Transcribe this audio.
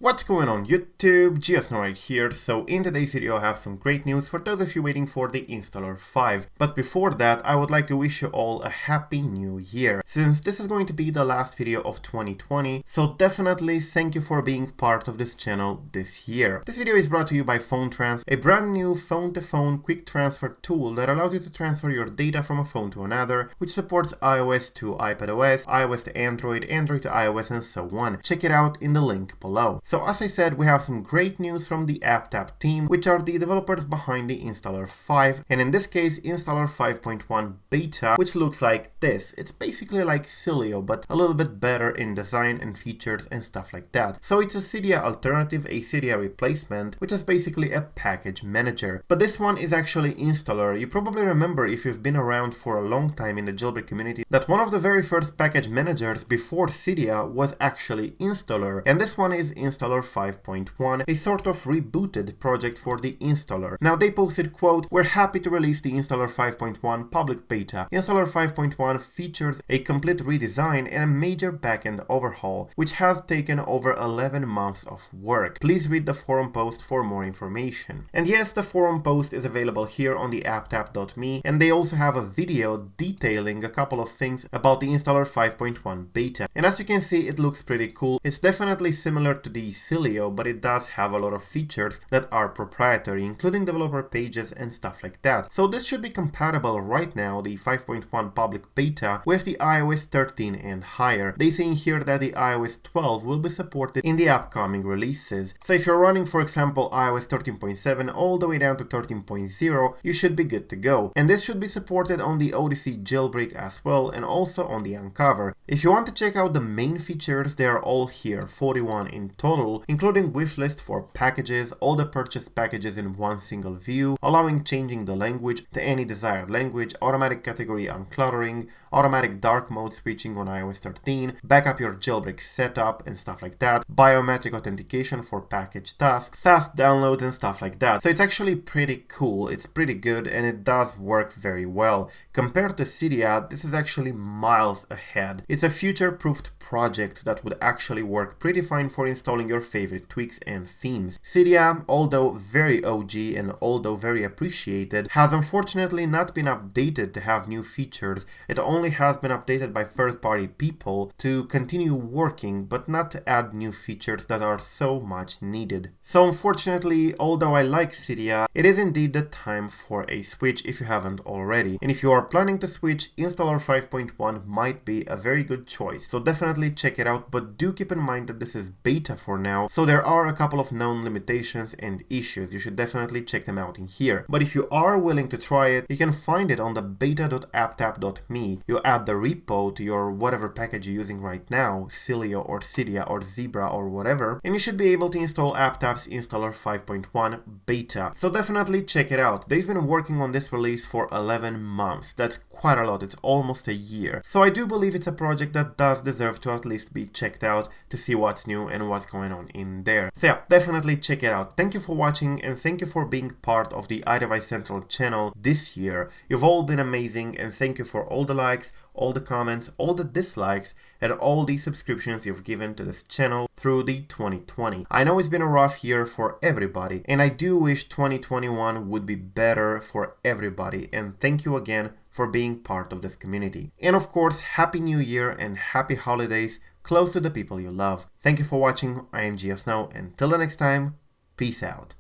What's going on YouTube? Geosnow right here. So in today's video I have some great news for those of you waiting for the installer 5. But before that I would like to wish you all a happy new year, since this is going to be the last video of 2020, so definitely thank you for being part of this channel this year. This video is brought to you by PhoneTrans, a brand new phone-to-phone quick transfer tool that allows you to transfer your data from a phone to another, which supports iOS to iPadOS, iOS to Android, Android to iOS and so on. Check it out in the link below. So as I said, we have some great news from the AppTapp team, which are the developers behind the installer 5, and in this case installer 5.1 beta, which looks like this. It's basically like Sileo, but a little bit better in design and features and stuff like that. So it's a Cydia Alternative, a Cydia replacement, which is basically a package manager. But this one is actually installer. You probably remember, if you've been around for a long time in the Jailbreak community, that one of the very first package managers before Cydia was actually installer, and this one is installer 5.1, a sort of rebooted project for the installer. Now they posted, quote, "We're happy to release the installer 5.1 public beta. Installer 5.1 features a complete redesign and a major backend overhaul, which has taken over 11 months of work. Please read the forum post for more information." And yes, the forum post is available here on the apptapp.me, and they also have a video detailing a couple of things about the installer 5.1 beta. And as you can see, it looks pretty cool. It's definitely similar to the Sileo, but it does have a lot of features that are proprietary, including developer pages and stuff like that. So this should be compatible right now, the 5.1 public beta, with the iOS 13 and higher. They say in here that the iOS 12 will be supported in the upcoming releases. So if you're running, for example, iOS 13.7 all the way down to 13.0, you should be good to go. And this should be supported on the Odyssey Jailbreak as well, and also on the Uncover. If you want to check out the main features, they are all here, 41 in total, including wishlist for packages, all the purchased packages in one single view, allowing changing the language to any desired language, automatic category uncluttering, automatic dark mode switching on iOS 13, backup your jailbreak setup and stuff like that, biometric authentication for package tasks, fast downloads and stuff like that. So it's actually pretty cool, it's pretty good, and it does work very well. Compared to Cydia, this is actually miles ahead. It's a future-proofed project that would actually work pretty fine for installing your favorite tweaks and themes. Cydia, although very OG and although very appreciated, has unfortunately not been updated to have new features. It only has been updated by third-party people to continue working, but not to add new features that are so much needed. So unfortunately, although I like Cydia, it is indeed the time for a switch if you haven't already. And if you are planning to switch, installer 5.1 might be a very good choice. So definitely check it out, but do keep in mind that this is beta for now, so there are a couple of known limitations and issues. You should definitely check them out in here. But if you are willing to try it, you can find it on the beta.apptapp.me. You add the repo to your whatever package you're using right now, Sileo or Cydia or Zebra or whatever, and you should be able to install AppTapp's installer 5.1 beta. So definitely check it out. They've been working on this release for 11 months. That's quite a lot. It's almost a year. So I do believe it's a project that does deserve to at least be checked out to see what's new and what's going on in there. So yeah, definitely check it out. Thank you for watching, and thank you for being part of the iDevice Central channel this year. You've all been amazing, and thank you for all the likes, all the comments, all the dislikes, and all the subscriptions you've given to this channel through the 2020. I know it's been a rough year for everybody, and I do wish 2021 would be better for everybody, and thank you again for being part of this community. And of course, Happy New Year and Happy Holidays close to the people you love. Thank you for watching. I am Geosnow, and till the next time, peace out.